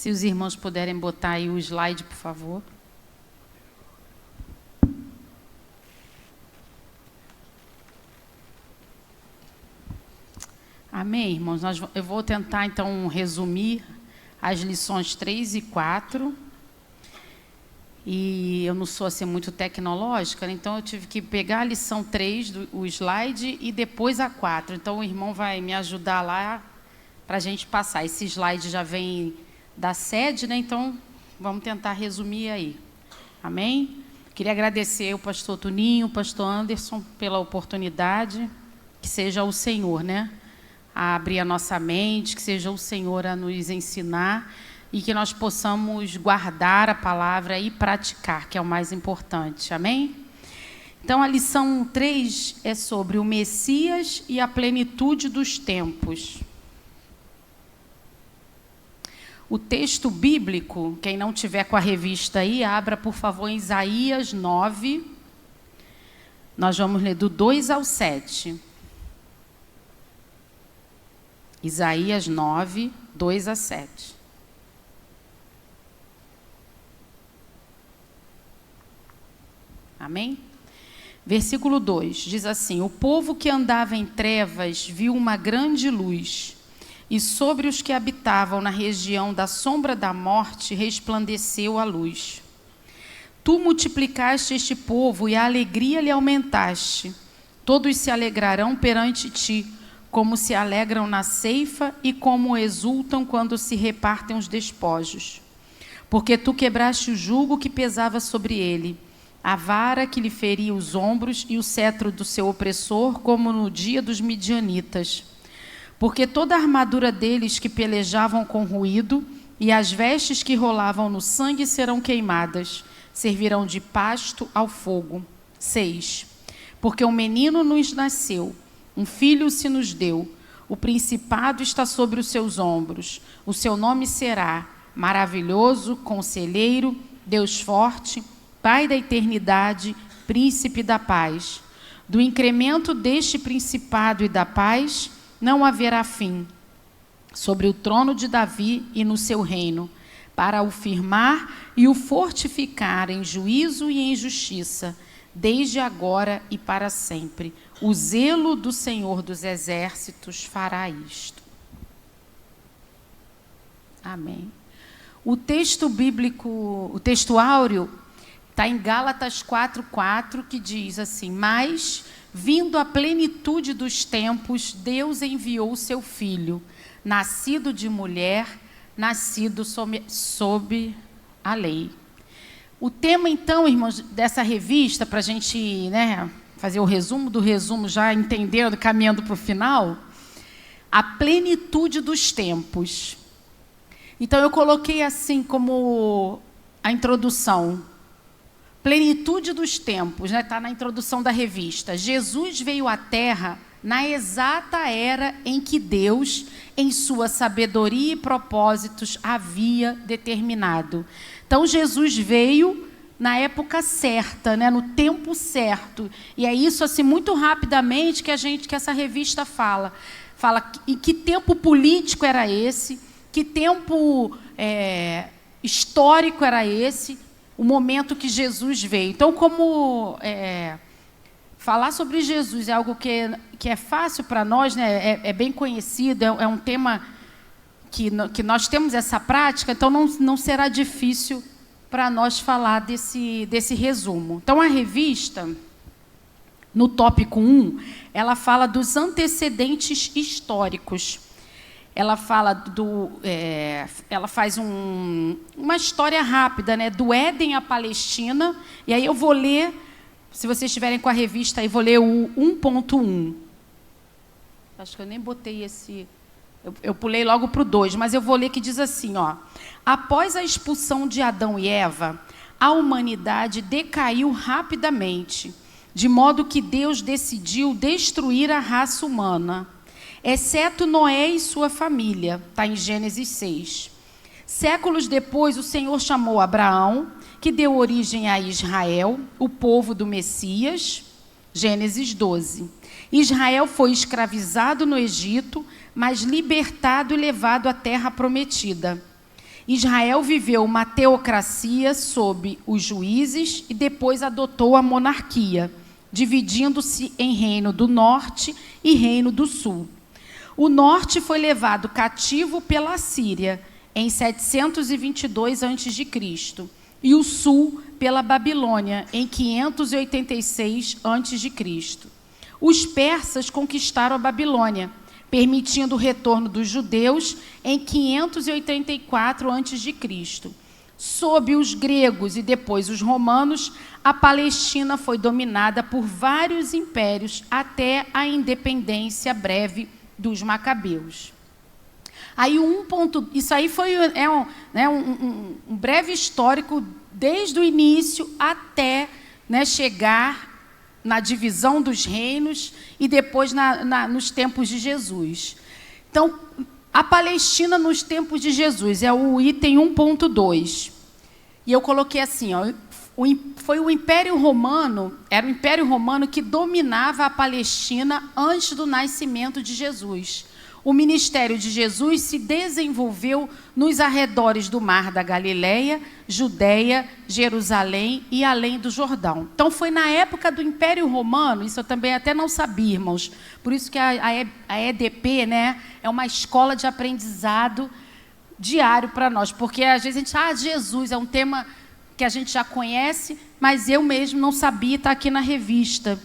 Se os irmãos puderem botar aí o slide, por favor. Amém, irmãos? Eu vou tentar, então, resumir as lições 3 e 4. E eu não sou assim muito tecnológica, né? Então eu tive que pegar a lição 3, o slide, e depois a 4. Então o irmão vai me ajudar lá para a gente passar. Esse slide já vem da sede, né? Então vamos tentar resumir aí. Amém? Queria agradecer ao pastor Tuninho, o pastor Anderson, pela oportunidade. Que seja o Senhor, né, a abrir a nossa mente, que seja o Senhor a nos ensinar e que nós possamos guardar a palavra e praticar, que é o mais importante. Amém? Então, a lição 3 é sobre o Messias e a plenitude dos tempos. O texto bíblico, quem não tiver com a revista aí, abra, por favor, em Isaías 9. Nós vamos ler do 2 ao 7. Isaías 9, 2 a 7. Amém? Versículo 2, diz assim: o povo que andava em trevas viu uma grande luz, e sobre os que habitavam na região da sombra da morte resplandeceu a luz. Tu multiplicaste este povo e a alegria lhe aumentaste. Todos se alegrarão perante ti, como se alegram na ceifa e como exultam quando se repartem os despojos. Porque tu quebraste o jugo que pesava sobre ele, a vara que lhe feria os ombros e o cetro do seu opressor, como no dia dos midianitas. Porque toda a armadura deles que pelejavam com ruído e as vestes que rolavam no sangue serão queimadas, servirão de pasto ao fogo. 6. Porque um menino nos nasceu, um filho se nos deu, o principado está sobre os seus ombros. O seu nome será Maravilhoso, Conselheiro, Deus Forte, Pai da Eternidade, Príncipe da Paz. Do incremento deste principado e da paz não haverá fim, sobre o trono de Davi e no seu reino, para o firmar e o fortificar em juízo e em justiça, desde agora e para sempre. O zelo do Senhor dos Exércitos fará isto. Amém. O texto bíblico, o texto áureo, está em Gálatas 4:4, que diz assim: mas, vindo a plenitude dos tempos, Deus enviou o seu Filho, nascido de mulher, nascido sob a lei. O tema, então, irmãos, dessa revista, para a gente, né, fazer o resumo do resumo, já entendendo, caminhando para o final, a plenitude dos tempos. Então, eu coloquei assim como a introdução, plenitude dos tempos, né? Está na introdução da revista. Jesus veio à Terra na exata era em que Deus, em sua sabedoria e propósitos, havia determinado. Então, Jesus veio na época certa, né? No tempo certo. E é isso, assim, muito rapidamente que essa revista fala em que tempo político era esse, que tempo histórico era esse, o momento que Jesus veio. Então, como falar sobre Jesus é algo que é fácil para nós, né? É bem conhecido, é um tema que nós temos essa prática, então não será difícil para nós falar desse resumo. Então, a revista, no tópico 1, ela fala dos antecedentes históricos. Ela fala ela faz uma história rápida, né, do Éden à Palestina. E aí eu vou ler, se vocês estiverem com a revista aí, vou ler o 1.1. Acho que eu nem botei esse... Eu pulei logo para o 2, mas eu vou ler, que diz assim, ó: após a expulsão de Adão e Eva, a humanidade decaiu rapidamente, de modo que Deus decidiu destruir a raça humana, exceto Noé e sua família. Está em Gênesis 6. Séculos depois, o Senhor chamou Abraão, que deu origem a Israel, o povo do Messias. Gênesis 12. Israel foi escravizado no Egito, mas libertado e levado à terra prometida. Israel viveu uma teocracia sob os juízes e depois adotou a monarquia, dividindo-se em Reino do Norte e Reino do Sul. O norte foi levado cativo pela Síria em 722 a.C. e o sul pela Babilônia em 586 a.C. Os persas conquistaram a Babilônia, permitindo o retorno dos judeus em 584 a.C. Sob os gregos e depois os romanos, a Palestina foi dominada por vários impérios até a independência breve dos macabeus. Aí isso aí foi um breve histórico desde o início até, né, chegar na divisão dos reinos e depois nos tempos de Jesus. Então, a Palestina nos tempos de Jesus é o item 1.2. E eu coloquei assim, ó, foi o Império Romano, era o Império Romano que dominava a Palestina antes do nascimento de Jesus. O ministério de Jesus se desenvolveu nos arredores do Mar da Galileia, Judeia, Jerusalém e além do Jordão. Então, foi na época do Império Romano, isso eu também até não sabia, irmãos, por isso que a EDP, né, é uma escola de aprendizado diário para nós, porque às vezes a gente, Jesus é um tema que a gente já conhece, mas eu mesmo não sabia, está aqui na revista,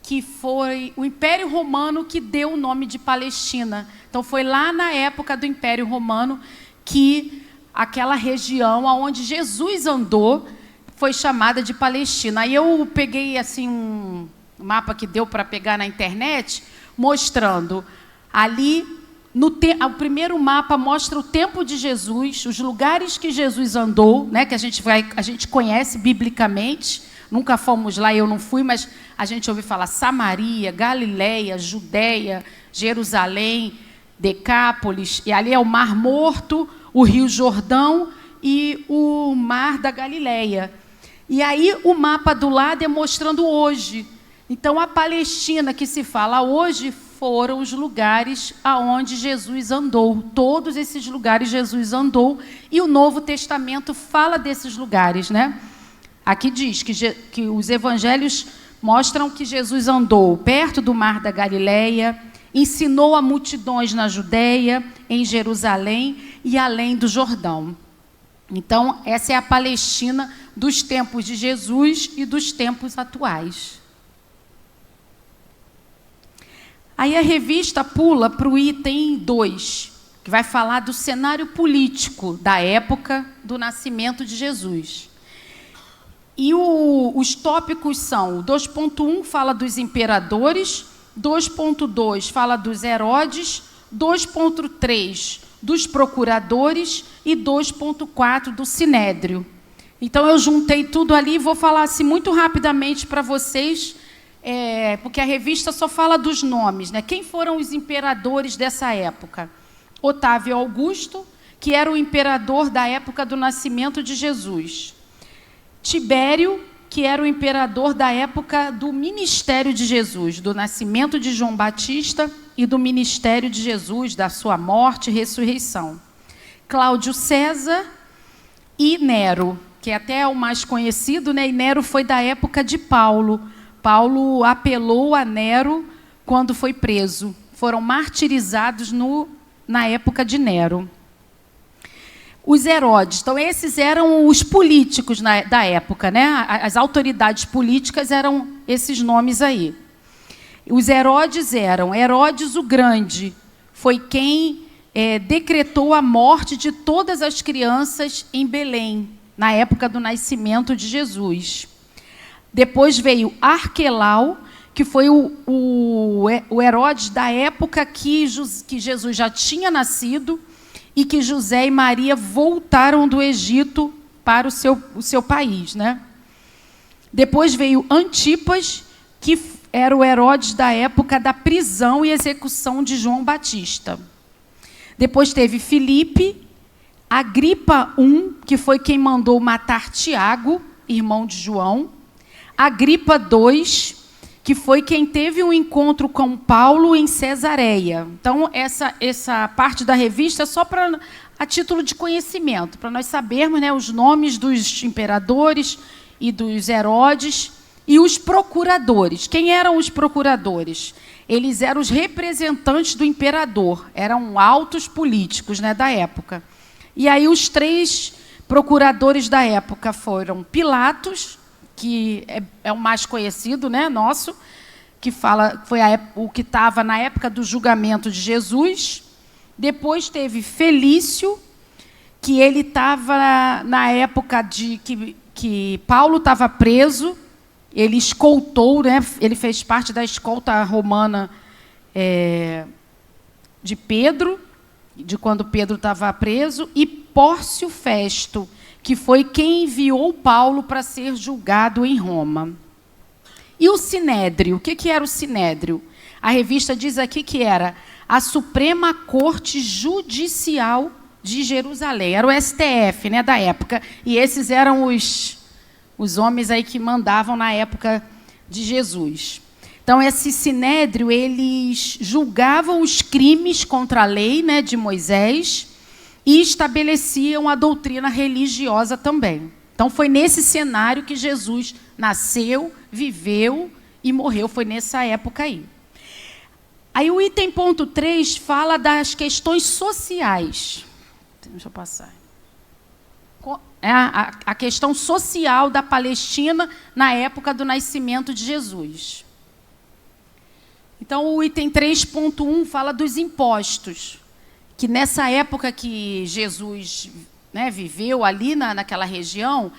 que foi o Império Romano que deu o nome de Palestina. Então, foi lá na época do Império Romano que aquela região onde Jesus andou foi chamada de Palestina. Aí eu peguei assim um mapa que deu para pegar na internet, mostrando ali, o primeiro mapa mostra o tempo de Jesus, os lugares que Jesus andou, né, que a gente conhece biblicamente. Nunca fomos lá, eu não fui, mas a gente ouve falar Samaria, Galileia, Judeia, Jerusalém, Decápolis, e ali é o Mar Morto, o Rio Jordão e o Mar da Galileia. E aí o mapa do lado é mostrando hoje. Então, a Palestina que se fala hoje foram os lugares aonde Jesus andou. Todos esses lugares Jesus andou, e o Novo Testamento fala desses lugares, né? Aqui diz que os evangelhos mostram que Jesus andou perto do Mar da Galileia, ensinou a multidões na Judeia, em Jerusalém e além do Jordão. Então, essa é a Palestina dos tempos de Jesus e dos tempos atuais. Aí a revista pula para o item 2, que vai falar do cenário político da época do nascimento de Jesus. E os tópicos são: o 2.1 fala dos imperadores, 2.2 fala dos Herodes, 2.3 dos procuradores e 2.4 do Sinédrio. Então, eu juntei tudo ali e vou falar assim muito rapidamente para vocês, porque a revista só fala dos nomes, né? Quem foram os imperadores dessa época? Otávio Augusto, que era o imperador da época do nascimento de Jesus. Tibério, que era o imperador da época do ministério de Jesus, do nascimento de João Batista e do ministério de Jesus, da sua morte e ressurreição. Cláudio César e Nero, que até é o mais conhecido, né? E Nero foi da época de Paulo. Paulo apelou a Nero quando foi preso. Foram martirizados na época de Nero. Os Herodes, então esses eram os políticos da época, né? As autoridades políticas eram esses nomes aí. Os Herodes eram Herodes o Grande, foi quem decretou a morte de todas as crianças em Belém, na época do nascimento de Jesus. Depois veio Arquelau, que foi o Herodes da época que Jesus já tinha nascido, e que José e Maria voltaram do Egito para o seu país, né? Depois veio Antipas, que era o Herodes da época da prisão e execução de João Batista. Depois teve Filipe, Agripa I, que foi quem mandou matar Tiago, irmão de João. Agripa II, que foi quem teve um encontro com Paulo em Cesareia. Então, essa parte da revista é só para a título de conhecimento, para nós sabermos, né, os nomes dos imperadores e dos Herodes e os procuradores. Quem eram os procuradores? Eles eram os representantes do imperador, eram altos políticos, né, da época. E aí os 3 procuradores da época foram Pilatos, que é o mais conhecido, né, nosso, que foi o que estava na época do julgamento de Jesus. Depois teve Felício, que ele estava na época de que Paulo estava preso, ele escoltou, né, ele fez parte da escolta romana de Pedro, de quando Pedro estava preso, e Pórcio Festo, que foi quem enviou Paulo para ser julgado em Roma. E o Sinédrio? O que era o Sinédrio? A revista diz aqui que era a Suprema Corte Judicial de Jerusalém. Era o STF, né, da época. E esses eram os homens aí que mandavam na época de Jesus. Então, esse Sinédrio, eles julgavam os crimes contra a lei, né, de Moisés e estabeleciam a doutrina religiosa também. Então, foi nesse cenário que Jesus nasceu, viveu e morreu. Foi nessa época aí. Aí o item ponto 3 fala das questões sociais. Deixa eu passar. A questão social da Palestina na época do nascimento de Jesus. Então, o item 3.1 fala dos impostos, que nessa época que Jesus, né, viveu ali naquela região,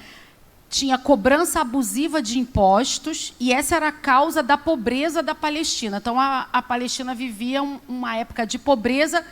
tinha cobrança abusiva de impostos, e essa era a causa da pobreza da Palestina. Então, a Palestina vivia uma época de pobreza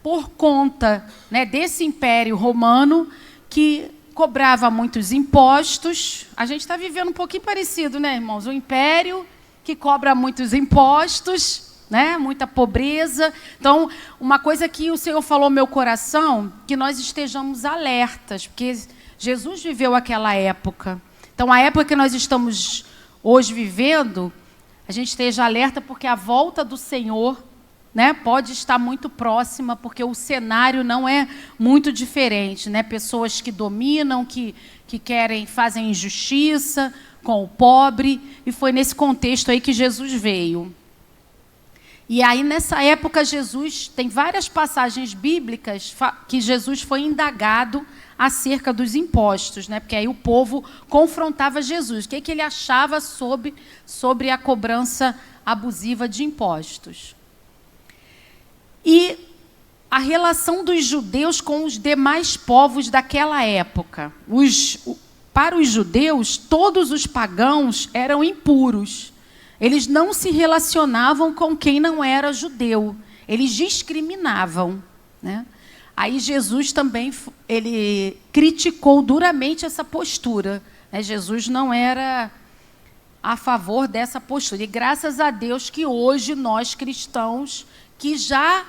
por conta, né, desse império romano que cobrava muitos impostos. A gente está vivendo um pouquinho parecido, né, irmãos? O império que cobra muitos impostos, né, muita pobreza. Então, uma coisa que o Senhor falou no meu coração, que nós estejamos alertas, porque Jesus viveu aquela época. Então, a época que nós estamos hoje vivendo, a gente esteja alerta, porque a volta do Senhor, né, pode estar muito próxima, porque o cenário não é muito diferente, né? Pessoas que dominam, que fazem injustiça com o pobre, e foi nesse contexto aí que Jesus veio. E aí, nessa época, Jesus, tem várias passagens bíblicas que Jesus foi indagado acerca dos impostos, né? Porque aí o povo confrontava Jesus. O que ele achava sobre a cobrança abusiva de impostos. E a relação dos judeus com os demais povos daquela época. Para os judeus, todos os pagãos eram impuros. Eles não se relacionavam com quem não era judeu. Eles discriminavam, né? Aí Jesus também ele criticou duramente essa postura, né? Jesus não era a favor dessa postura. E graças a Deus que hoje nós cristãos, que já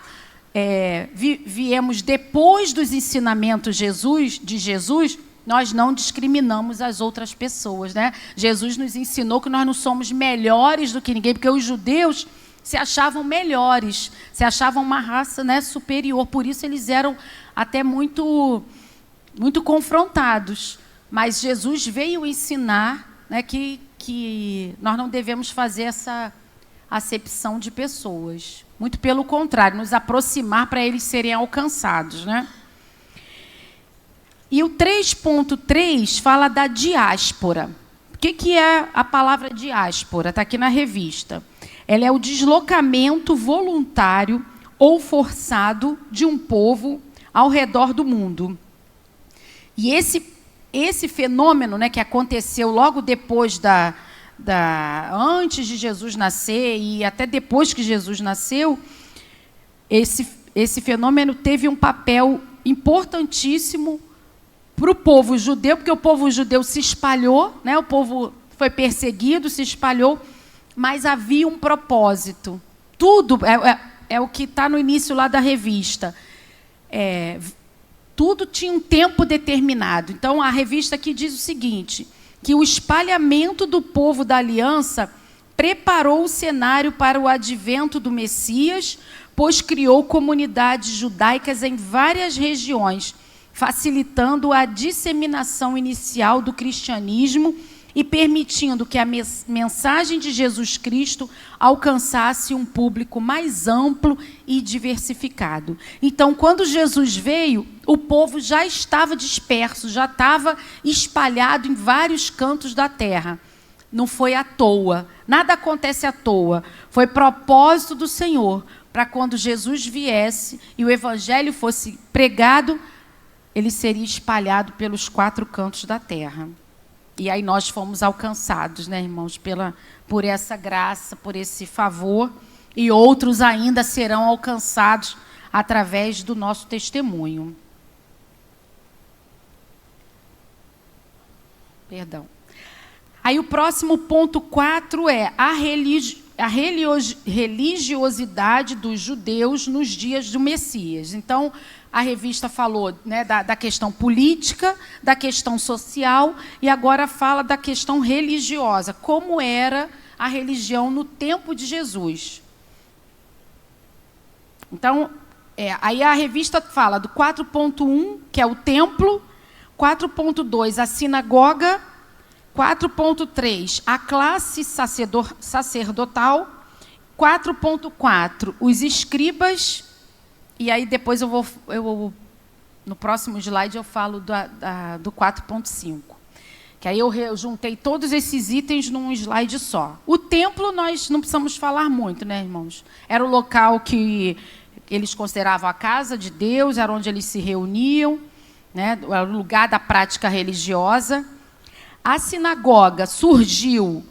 viemos depois dos ensinamentos de Jesus, nós não discriminamos as outras pessoas, né? Jesus nos ensinou que nós não somos melhores do que ninguém, porque os judeus se achavam melhores, se achavam uma raça, né, superior. Por isso eles eram até muito, muito confrontados. Mas Jesus veio ensinar, né, que nós não devemos fazer essa acepção de pessoas. Muito pelo contrário, nos aproximar para eles serem alcançados, né? E o 3.3 fala da diáspora. O que é a palavra diáspora? Está aqui na revista. Ela é o deslocamento voluntário ou forçado de um povo ao redor do mundo. E esse fenômeno, né, que aconteceu logo depois antes de Jesus nascer e até depois que Jesus nasceu, esse fenômeno teve um papel importantíssimo para o povo judeu, porque o povo judeu se espalhou, né? O povo foi perseguido, se espalhou, mas havia um propósito. Tudo é o que está no início lá da revista. Tudo tinha um tempo determinado. Então, a revista aqui diz o seguinte, que o espalhamento do povo da aliança preparou o cenário para o advento do Messias, pois criou comunidades judaicas em várias regiões, facilitando a disseminação inicial do cristianismo e permitindo que a mensagem de Jesus Cristo alcançasse um público mais amplo e diversificado. Então, quando Jesus veio, o povo já estava disperso, já estava espalhado em vários cantos da terra. Não foi à toa, nada acontece à toa. Foi propósito do Senhor, para quando Jesus viesse e o evangelho fosse pregado, ele seria espalhado pelos 4 cantos da terra. E aí nós fomos alcançados, né, irmãos, por essa graça, por esse favor, e outros ainda serão alcançados através do nosso testemunho. Perdão. Aí o próximo ponto 4 é a religiosidade dos judeus nos dias do Messias. Então, a revista falou, né, da questão política, da questão social, e agora fala da questão religiosa. Como era a religião no tempo de Jesus. Então, aí a revista fala do 4.1, que é o templo, 4.2, a sinagoga, 4.3, a classe sacerdotal, 4.4, os escribas, e aí depois no próximo slide eu falo do 4.5. Que aí eu juntei todos esses itens num slide só. O templo nós não precisamos falar muito, né, irmãos? Era o local que eles consideravam a casa de Deus, era onde eles se reuniam, né, era o lugar da prática religiosa. A sinagoga surgiu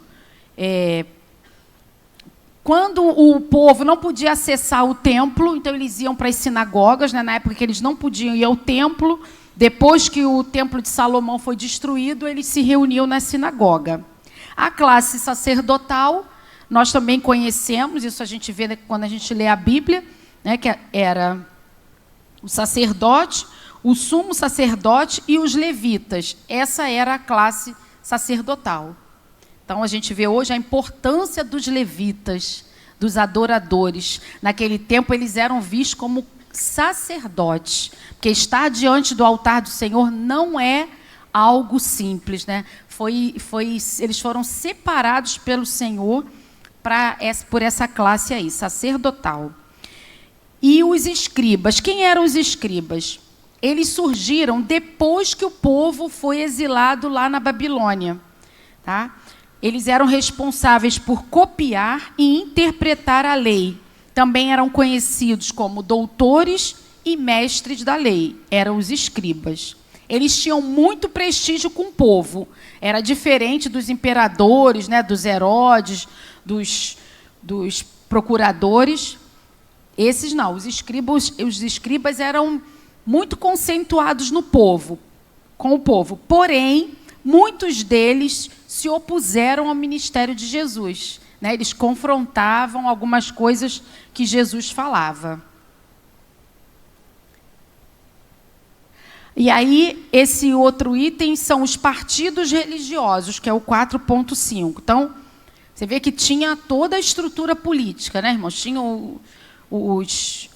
quando o povo não podia acessar o templo, então eles iam para as sinagogas, né, na época que eles não podiam ir ao templo. Depois que o templo de Salomão foi destruído, eles se reuniam na sinagoga. A classe sacerdotal, nós também conhecemos, isso a gente vê quando a gente lê a Bíblia, né, que era o sacerdote, o sumo sacerdote e os levitas. Essa era a classe sacerdotal. Então, a gente vê hoje a importância dos levitas, dos adoradores. Naquele tempo, eles eram vistos como sacerdotes, porque estar diante do altar do Senhor não é algo simples, né? Eles foram separados pelo Senhor por essa classe aí, sacerdotal. E os escribas, quem eram os escribas? Eles surgiram depois que o povo foi exilado lá na Babilônia, tá? Eles eram responsáveis por copiar e interpretar a lei. Também eram conhecidos como doutores e mestres da lei. Eram os escribas. Eles tinham muito prestígio com o povo. Era diferente dos imperadores, né, dos Herodes, dos procuradores. Esses não. Os escribas eram muito conceituados com o povo. Porém, muitos deles se opuseram ao ministério de Jesus, né? Eles confrontavam algumas coisas que Jesus falava. E aí, esse outro item são os partidos religiosos, que é o 4.5. Então, você vê que tinha toda a estrutura política, né, irmãos? Tinha os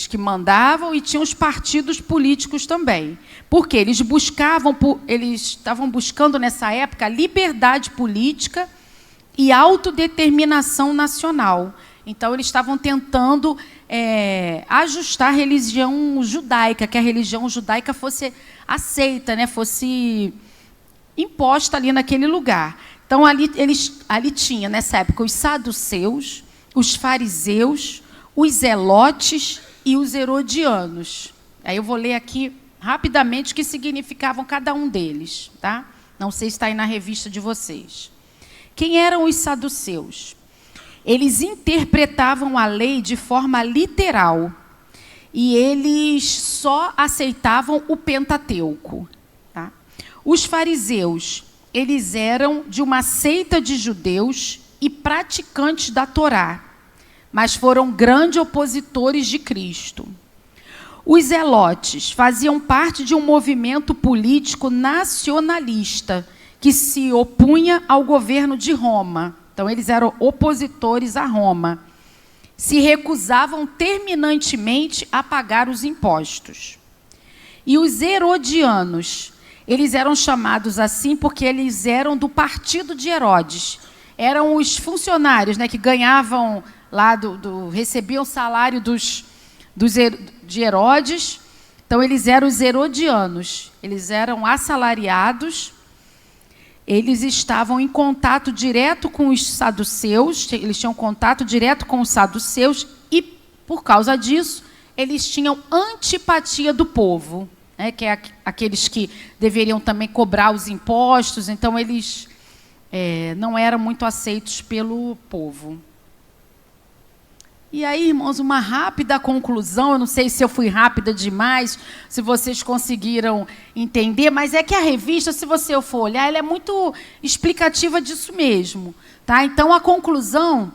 que mandavam e tinham os partidos políticos também. Porque eles estavam buscando nessa época liberdade política e autodeterminação nacional. Então, eles estavam tentando ajustar a religião judaica, que a religião judaica fosse aceita, né, fosse imposta ali naquele lugar. Então, ali tinha, nessa época, os saduceus, os fariseus, os zelotes e os herodianos. Aí eu vou ler aqui rapidamente o que significavam cada um deles, tá? Não sei se está aí na revista de vocês. Quem eram os saduceus? Eles interpretavam a lei de forma literal e eles só aceitavam o Pentateuco, tá? Os fariseus, eles eram de uma seita de judeus e praticantes da Torá, mas foram grandes opositores de Cristo. Os zelotes faziam parte de um movimento político nacionalista que se opunha ao governo de Roma. Então, eles eram opositores a Roma. Se recusavam terminantemente a pagar os impostos. E os herodianos, eles eram chamados assim porque eles eram do partido de Herodes. Eram os funcionários, né, que ganhavam lá, recebiam o salário de Herodes. Então, eles eram os herodianos. Eles eram assalariados. Eles estavam em contato direto com os saduceus, eles tinham contato direto com os saduceus e, por causa disso, eles tinham antipatia do povo, né, que é aqueles que deveriam também cobrar os impostos, então eles não eram muito aceitos pelo povo. E aí, irmãos, uma rápida conclusão, eu não sei se eu fui rápida demais, se vocês conseguiram entender, mas é que a revista, se você for olhar, ela é muito explicativa disso mesmo. Tá? Então, a conclusão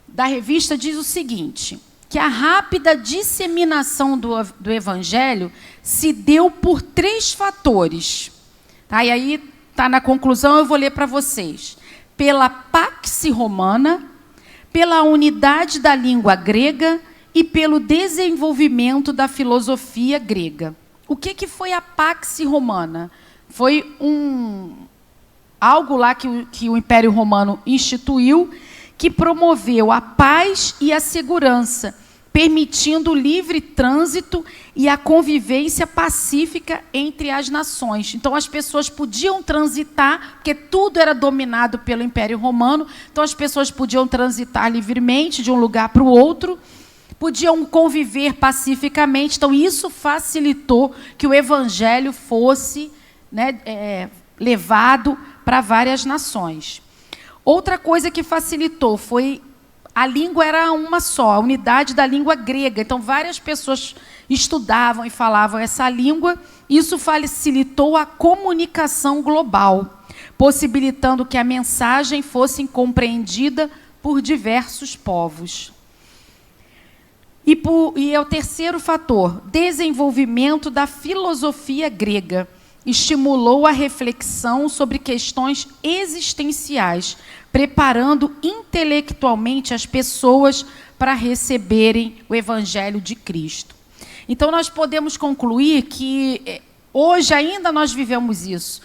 da revista diz o seguinte, que a rápida disseminação do Evangelho se deu por 3 fatores. Tá? E aí, tá na conclusão, eu vou ler para vocês. Pela Pax Romana, pela unidade da língua grega e pelo desenvolvimento da filosofia grega. O que foi a Pax Romana? Foi algo lá que o Império Romano instituiu, que promoveu a paz e a segurança, permitindo o livre trânsito e a convivência pacífica entre as nações. Então, as pessoas podiam transitar, porque tudo era dominado pelo Império Romano, então as pessoas podiam transitar livremente de um lugar para o outro, podiam conviver pacificamente. Então, isso facilitou que o Evangelho fosse, né, levado para várias nações. Outra coisa que facilitou foi a língua era uma só, a unidade da língua grega. Então, várias pessoas estudavam e falavam essa língua. Isso facilitou a comunicação global, possibilitando que a mensagem fosse compreendida por diversos povos. E é o terceiro fator, desenvolvimento da filosofia grega. Estimulou a reflexão sobre questões existenciais, preparando intelectualmente as pessoas para receberem o Evangelho de Cristo. Então, nós podemos concluir que hoje ainda nós vivemos isso.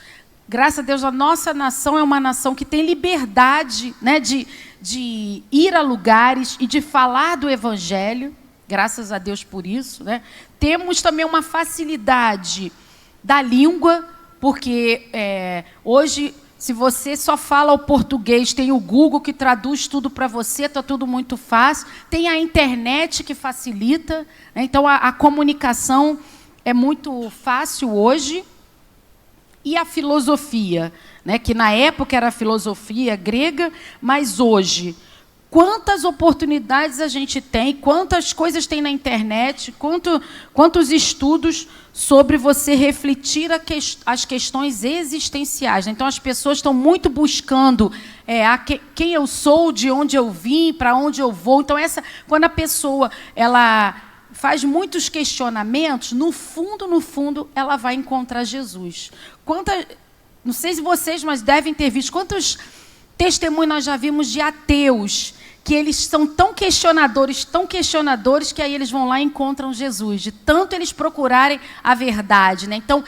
Graças a Deus, a nossa nação é uma nação que tem liberdade, né, de ir a lugares e de falar do Evangelho. Graças a Deus por isso, né? Temos também uma facilidade da língua, porque hoje, se você só fala o português, tem o Google que traduz tudo para você, está tudo muito fácil. Tem a internet que facilita, né? Então a comunicação é muito fácil hoje. E a filosofia, né? Que na época era a filosofia grega, mas hoje, quantas oportunidades a gente tem, quantas coisas tem na internet, quantos estudos sobre você refletir as questões existenciais. Então, as pessoas estão muito buscando quem eu sou, de onde eu vim, para onde eu vou. Então, quando a pessoa ela faz muitos questionamentos, no fundo, ela vai encontrar Jesus. Não sei se vocês, mas devem ter visto, quantos testemunhos nós já vimos de ateus, que eles são tão questionadores, que aí eles vão lá e encontram Jesus, de tanto eles procurarem a verdade, né? Então,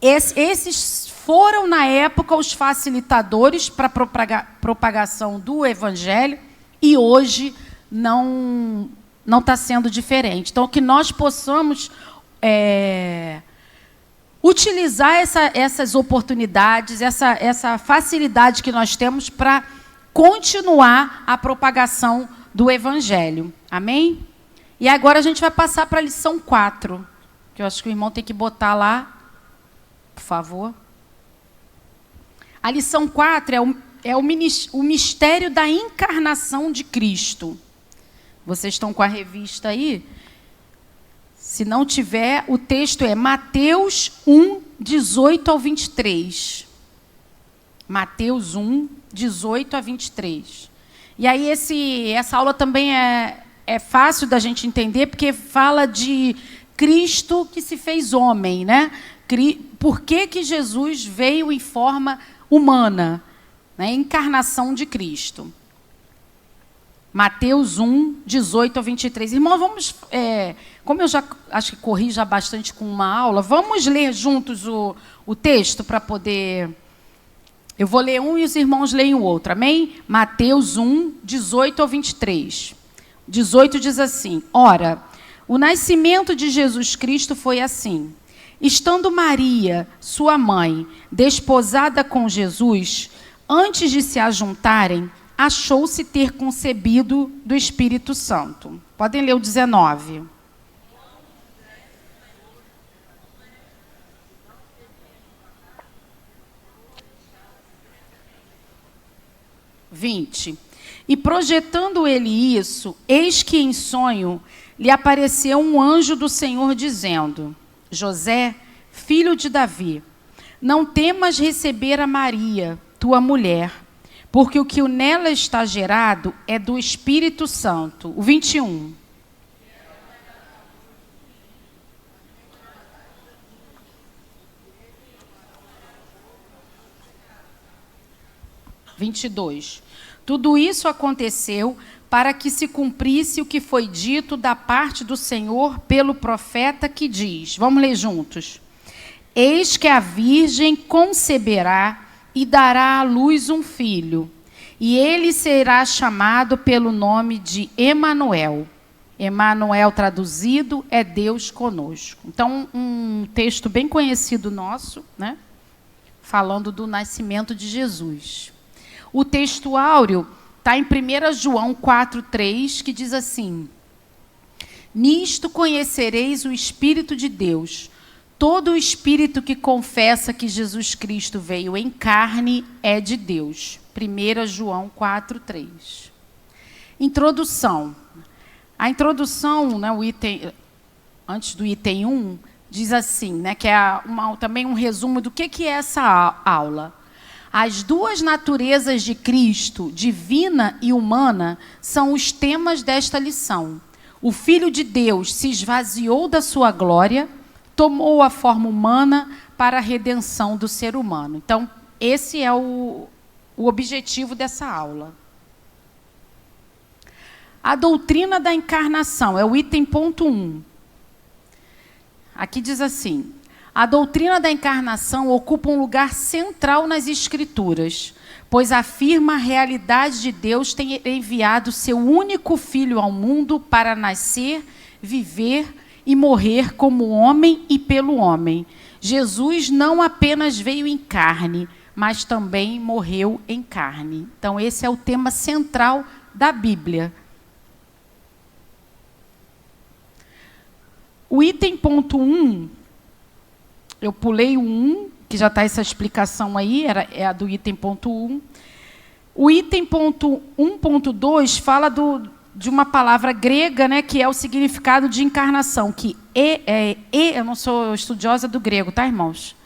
esses foram, na época, os facilitadores para a propagação do Evangelho, e hoje não está sendo diferente. Então, que nós possamos utilizar essas oportunidades, essa facilidade que nós temos para continuar a propagação do Evangelho. Amém? E agora a gente vai passar para a lição 4, que eu acho que o irmão tem que botar lá, por favor. A lição 4 é o mistério da encarnação de Cristo. Vocês estão com a revista aí? Se não tiver, o texto é Mateus 1, 18 ao 23. Mateus 1, 18 a 23. E aí essa aula também é fácil da gente entender, porque fala de Cristo que se fez homem, né? Por que Jesus veio em forma humana? né? Encarnação de Cristo. Mateus 1, 18 a 23. Irmão, vamos, como eu já acho que corri já bastante com uma aula, vamos ler juntos o texto para poder... Eu vou ler um e os irmãos leem o outro, amém? Mateus 1, 18 ao 23. 18 diz assim: Ora, o nascimento de Jesus Cristo foi assim. Estando Maria, sua mãe, desposada com Jesus, antes de se ajuntarem, achou-se ter concebido do Espírito Santo. Podem ler o 19. E projetando ele isso, eis que em sonho lhe apareceu um anjo do Senhor dizendo: José, filho de Davi, não temas receber a Maria, tua mulher, porque o que nela está gerado é do Espírito Santo. O 21. Tudo isso aconteceu para que se cumprisse o que foi dito da parte do Senhor pelo profeta que diz, vamos ler juntos: Eis que a virgem conceberá e dará à luz um filho, e ele será chamado pelo nome de Emanuel. Emanuel traduzido é Deus conosco. Então, um texto bem conhecido nosso, né? Falando do nascimento de Jesus. O texto áureo está em 1 João 4,3, que diz assim: Nisto conhecereis o Espírito de Deus. Todo o espírito que confessa que Jesus Cristo veio em carne é de Deus. 1 João 4,3. Introdução. A introdução, né, o item, antes do item 1, diz assim, né, que é também um resumo do que é essa aula. As duas naturezas de Cristo, divina e humana, são os temas desta lição. O Filho de Deus se esvaziou da sua glória, tomou a forma humana para a redenção do ser humano. Então, esse é o objetivo dessa aula. A doutrina da encarnação é o item ponto 1. Aqui diz assim: a doutrina da encarnação ocupa um lugar central nas Escrituras, pois afirma a realidade de Deus ter enviado seu único Filho ao mundo para nascer, viver e morrer como homem e pelo homem. Jesus não apenas veio em carne, mas também morreu em carne. Então, esse é o tema central da Bíblia. O item ponto 1, eu pulei o 1, que já está essa explicação aí, é a do item ponto 1. O item ponto 1.2 fala de uma palavra grega, né, que é o significado de encarnação, que eu não sou estudiosa do grego, tá, irmãos?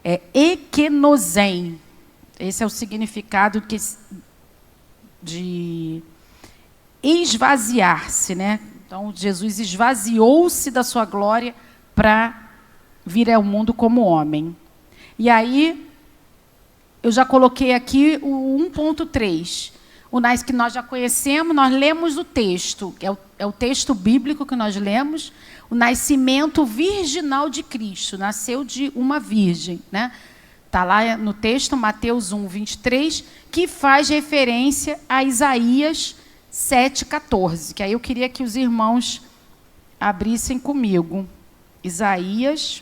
É ekenosen. Esse é o significado de esvaziar-se, né? Então, Jesus esvaziou-se da sua glória para vir ao mundo como homem. E aí, eu já coloquei aqui o 1.3. O que nós já conhecemos, nós lemos o texto, que é o texto bíblico que nós lemos, o nascimento virginal de Cristo, nasceu de uma virgem, né? Está lá no texto, Mateus 1, 23, que faz referência a Isaías 7,14, que aí eu queria que os irmãos abrissem comigo. Isaías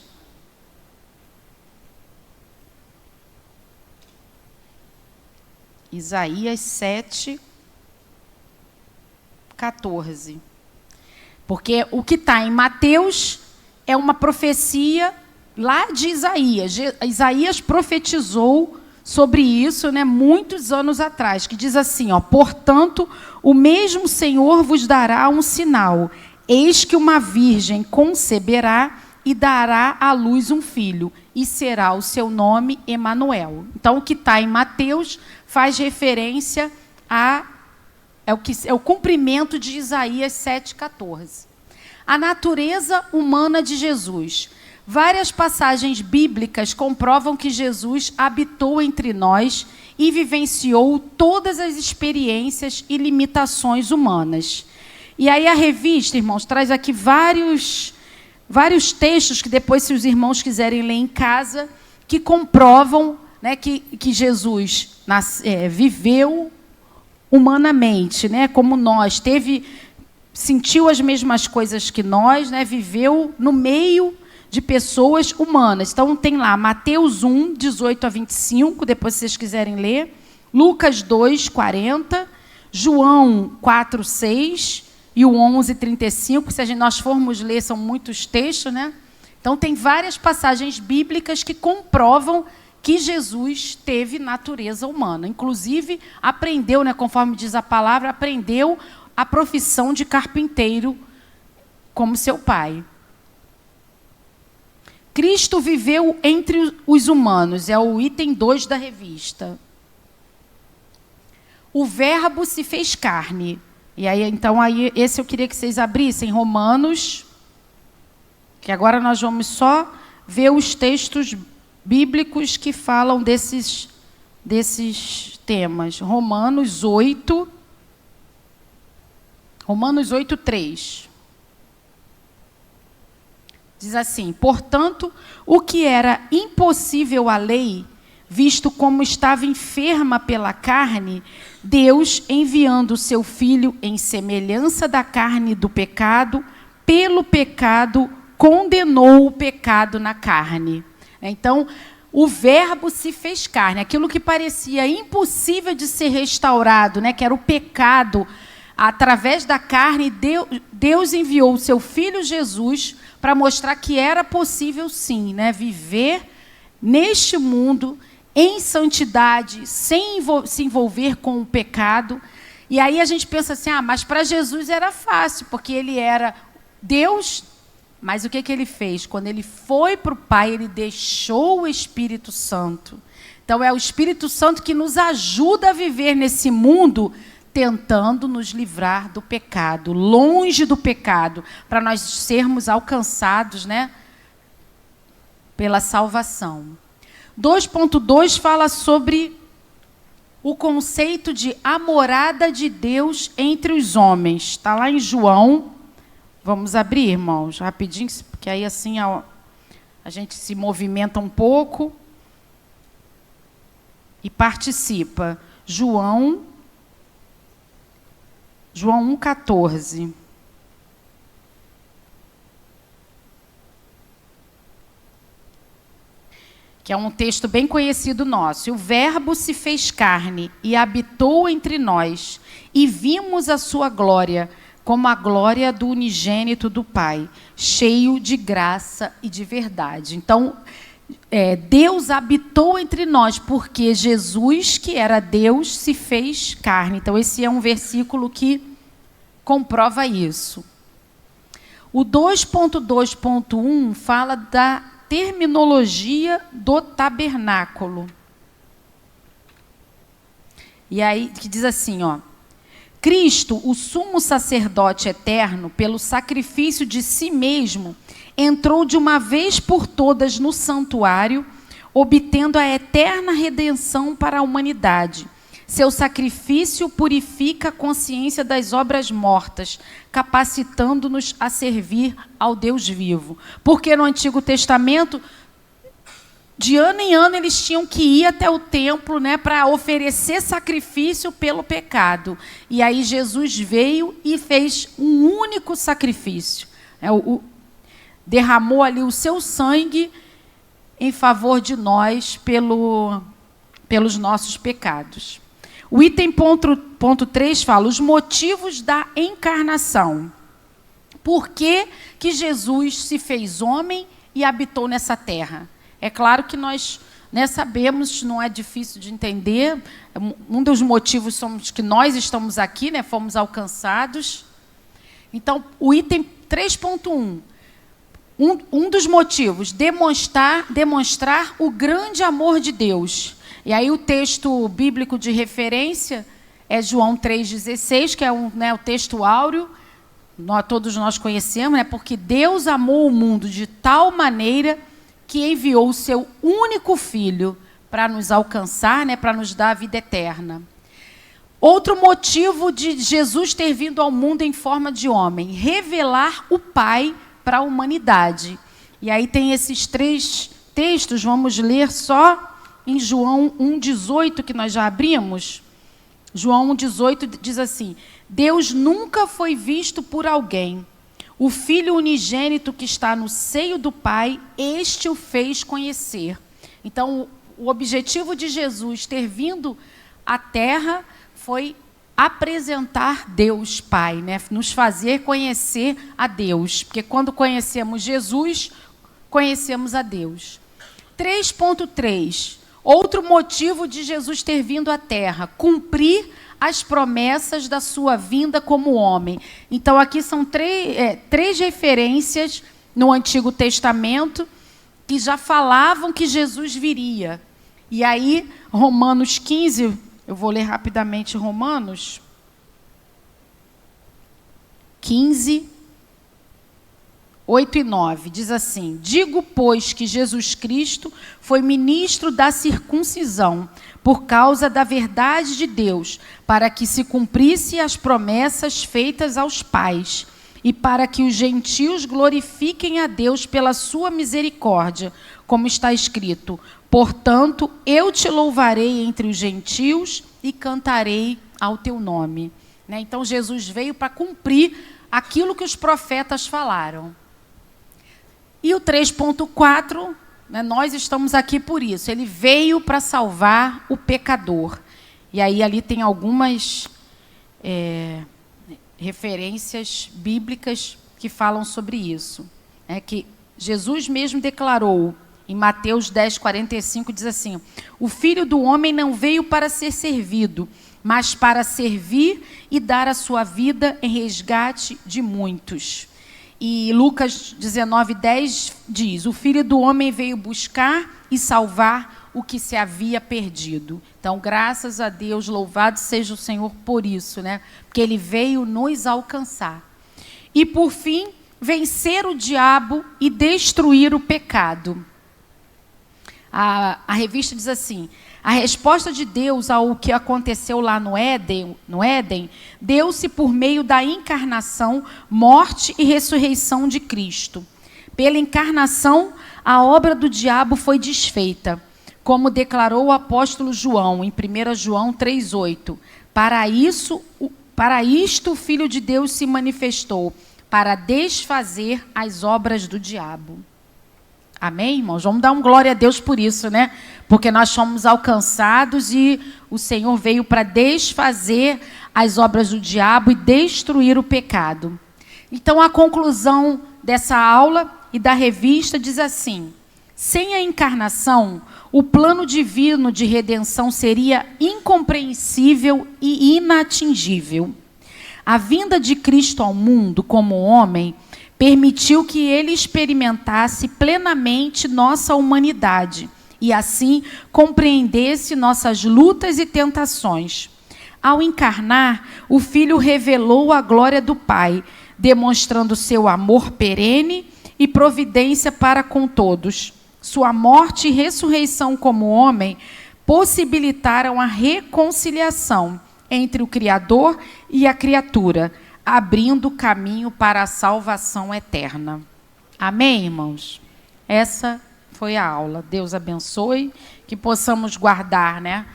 7,14. Porque o que está em Mateus é uma profecia lá de Isaías. Isaías profetizou sobre isso, né, muitos anos atrás, que diz assim, ó: portanto, o mesmo Senhor vos dará um sinal. Eis que uma virgem conceberá e dará à luz um filho, e será o seu nome Emanuel. Então, o que está em Mateus faz referência é o cumprimento de Isaías 7,14. A natureza humana de Jesus. várias passagens bíblicas comprovam que Jesus habitou entre nós e vivenciou todas as experiências e limitações humanas. E aí a revista, irmãos, traz aqui vários textos que depois, se os irmãos quiserem ler em casa, que comprovam, né, que Jesus viveu humanamente, né, como nós, sentiu as mesmas coisas que nós, né, viveu no meio de pessoas humanas. Então, tem lá Mateus 1, 18 a 25, depois, se vocês quiserem ler, Lucas 2, 40, João 4, 6 e o 11, 35. Se nós formos ler, são muitos textos, né? Então, tem várias passagens bíblicas que comprovam que Jesus teve natureza humana. Inclusive, aprendeu, né, conforme diz a palavra, aprendeu a profissão de carpinteiro como seu pai. Cristo viveu entre os humanos, é o item 2 da revista. O verbo se fez carne. E aí, então, esse eu queria que vocês abrissem, Romanos, que agora nós vamos só ver os textos bíblicos que falam desses temas. Romanos 8, 3. Diz assim: portanto, o que era impossível à lei, visto como estava enferma pela carne, Deus, enviando o seu Filho em semelhança da carne do pecado, pelo pecado, condenou o pecado na carne. Então, o verbo se fez carne. Aquilo que parecia impossível de ser restaurado, né, que era o pecado, através da carne, Deus enviou o seu Filho Jesus para mostrar que era possível, sim, né, viver neste mundo em santidade, sem se envolver com o pecado. E aí a gente pensa assim, mas para Jesus era fácil, porque ele era Deus. Mas o que ele fez? Quando ele foi para o Pai, ele deixou o Espírito Santo. Então, é o Espírito Santo que nos ajuda a viver nesse mundo, tentando nos livrar do pecado, longe do pecado, para nós sermos alcançados, né, pela salvação. 2.2 fala sobre o conceito de a morada de Deus entre os homens. Está lá em João. Vamos abrir, irmãos, rapidinho, porque aí assim a gente se movimenta um pouco e participa. João 1,14. Que é um texto bem conhecido nosso. O verbo se fez carne e habitou entre nós, e vimos a sua glória, como a glória do unigênito do Pai, cheio de graça e de verdade. Então, Deus habitou entre nós, porque Jesus, que era Deus, se fez carne. Então, esse é um versículo que comprova isso. O 2.2.1 fala da terminologia do tabernáculo. E aí, que diz assim, Cristo, o sumo sacerdote eterno, pelo sacrifício de si mesmo, entrou de uma vez por todas no santuário, obtendo a eterna redenção para a humanidade. Seu sacrifício purifica a consciência das obras mortas, capacitando-nos a servir ao Deus vivo. Porque no Antigo Testamento, de ano em ano, eles tinham que ir até o templo, né, para oferecer sacrifício pelo pecado. E aí Jesus veio e fez um único sacrifício. Derramou ali o seu sangue em favor de nós pelos nossos pecados. O item ponto 3 fala os motivos da encarnação. Por que que Jesus se fez homem e habitou nessa terra? É claro que nós, né, sabemos, não é difícil de entender. Um dos motivos somos que nós estamos aqui, né, fomos alcançados. Então, o item 3.1, um dos motivos, demonstrar o grande amor de Deus. E aí o texto bíblico de referência é João 3,16, que é o texto áureo, todos nós conhecemos, né? Porque Deus amou o mundo de tal maneira que enviou o seu único Filho para nos alcançar, né? Para nos dar a vida eterna. Outro motivo de Jesus ter vindo ao mundo em forma de homem, revelar o Pai para a humanidade. E aí tem esses 3 textos, vamos ler só em João 1,18, que nós já abrimos. João 1,18 diz assim: Deus nunca foi visto por alguém. O Filho unigênito que está no seio do Pai, este o fez conhecer. Então, o objetivo de Jesus ter vindo à Terra foi apresentar Deus Pai, né? Nos fazer conhecer a Deus. Porque quando conhecemos Jesus, conhecemos a Deus. 3.3. Outro motivo de Jesus ter vindo à Terra, cumprir as promessas da sua vinda como homem. Então, aqui são 3 referências no Antigo Testamento que já falavam que Jesus viria. E aí, Romanos 15, eu vou ler rapidamente Romanos 15, 8 e 9, diz assim: Digo, pois, que Jesus Cristo foi ministro da circuncisão, por causa da verdade de Deus, para que se cumprisse as promessas feitas aos pais, e para que os gentios glorifiquem a Deus pela sua misericórdia, como está escrito: Portanto, eu te louvarei entre os gentios e cantarei ao teu nome. Né? Então, Jesus veio para cumprir aquilo que os profetas falaram. E o 3.4, né, nós estamos aqui por isso. Ele veio para salvar o pecador. E aí ali tem algumas referências bíblicas que falam sobre isso. É que Jesus mesmo declarou, em Mateus 10:45, diz assim: O Filho do Homem não veio para ser servido, mas para servir e dar a sua vida em resgate de muitos. E Lucas 19:10 diz: O Filho do Homem veio buscar e salvar o que se havia perdido. Então, graças a Deus, louvado seja o Senhor por isso, né? Porque Ele veio nos alcançar. E, por fim, vencer o diabo e destruir o pecado. A revista diz assim: a resposta de Deus ao que aconteceu lá no Éden deu-se por meio da encarnação, morte e ressurreição de Cristo. Pela encarnação, a obra do diabo foi desfeita, como declarou o apóstolo João, em 1 João 3,8. Para isto o Filho de Deus se manifestou, para desfazer as obras do diabo. Amém, irmãos? Vamos dar um glória a Deus por isso, né? Porque nós fomos alcançados e o Senhor veio para desfazer as obras do diabo e destruir o pecado. Então, a conclusão dessa aula e da revista diz assim: sem a encarnação, o plano divino de redenção seria incompreensível e inatingível. A vinda de Cristo ao mundo como homem permitiu que ele experimentasse plenamente nossa humanidade e, assim, compreendesse nossas lutas e tentações. Ao encarnar, o Filho revelou a glória do Pai, demonstrando seu amor perene e providência para com todos. Sua morte e ressurreição como homem possibilitaram a reconciliação entre o Criador e a criatura, abrindo caminho para a salvação eterna. Amém, irmãos? Essa foi a aula. Deus abençoe, que possamos guardar, né,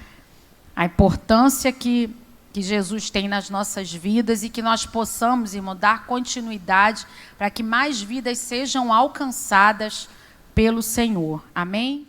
a importância que Jesus tem nas nossas vidas e que nós possamos, irmão, dar continuidade para que mais vidas sejam alcançadas pelo Senhor. Amém?